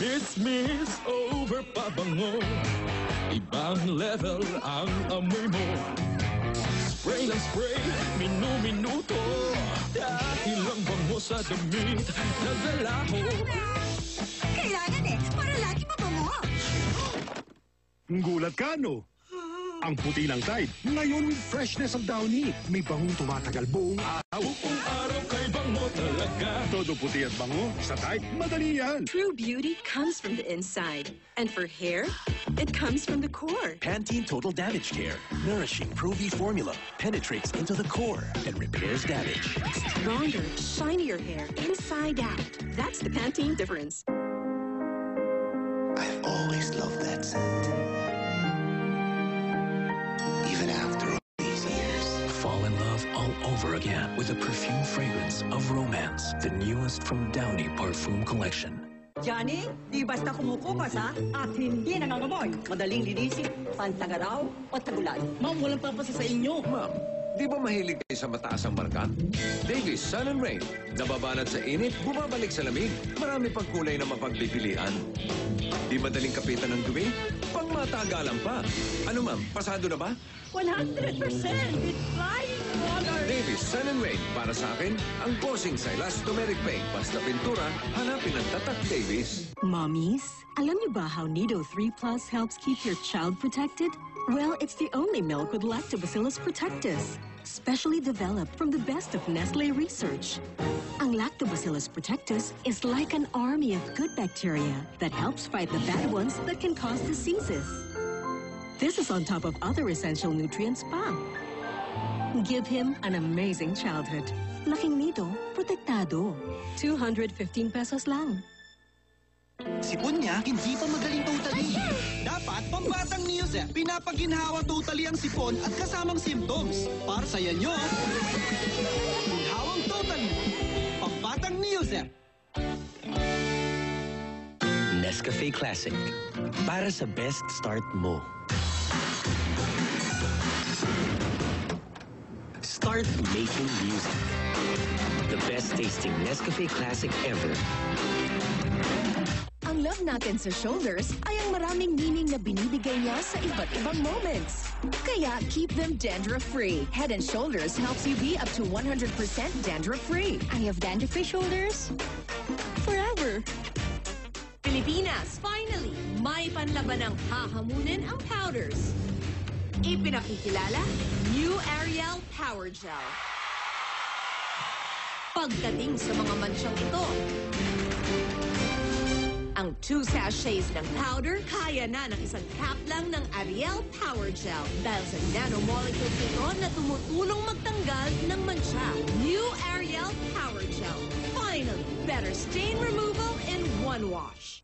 Miss over pabango. Ibang level ang amoy mo. Spray lang spray, minu-minuto. Dahil ang bango sa damit, naglalaho. Kailangan para lagi mabango. Gulat ka, no? Ang puti ng Tide, ngayon freshness of Downy. May bangong tumatagal buong araw. Buong araw kay bango talaga. Todo puti at bango, sa Tide, madali yan. True beauty comes from the inside. And for hair, it comes from the core. Pantene Total Damage Care. Nourishing Pro V formula penetrates into the core and repairs damage. Stronger, shinier hair, inside out. That's the Pantene difference. I've always loved that scent. Even after all these years. Fall in love all over again with the perfume fragrance of romance. The newest from Downy Parfum Collection. Johnny, di basta kumukupas at hindi nangangamoy. Madaling linisin, pantagaraw o tagulan. Ma'am, walang papasa sa inyo. Ma'am, di ba mahilig kayo sa mataas ang marka? Davis Sun and Rain. Nababanat sa init, bumabalik sa lamig. Marami pang kulay na mapagpipilian. Di madaling kapitan ng dumi? Pang matagalan pa. Ano ma'am, pasado na ba? 100% with flying colors. Davis Sun and Rain. Para sa akin, ang bossing sa elastomeric paint. Basta pintura, hanapin ang tatak Davis. Mommies, alam niyo ba how Nido 3 Plus helps keep your child protected? Well, it's the only milk with Lactobacillus protectus, specially developed from the best of Nestle research. Ang Lactobacillus protectus is like an army of good bacteria that helps fight the bad ones that can cause diseases. This is on top of other essential nutrients pa. Give him an amazing childhood. Laking Nido, protektado. 215 pesos lang. Sipon niya, hindi pa magaling totally. Dapat pambatang Neozep. Pinapaginhawa totally ang sipon at kasamang symptoms. Para sa yan nyo, ginhawang totally. Pambatang Neozep. Nescafe Classic. Para sa best start mo. Start making music. The best tasting Nescafe Classic ever. Ang love natin sa shoulders ay ang maraming meaning na binibigay niya sa iba't ibang moments. Kaya keep them dandruff-free. Head & Shoulders helps you be up to 100% dandruff-free. I have dandruff-free shoulders forever. Pilipinas, finally, may panlaban ng hahamunin ang powders. Ipinakikilala, New Ariel Power Gel. Pagdating sa mga mansyang ito, ang 2 sachets ng powder, kaya na ng isang cap lang ng Ariel Power Gel dahil sa nanomolecules ito na tumutulong magtanggal ng mancha. New Ariel Power Gel. Finally, better stain removal in one wash.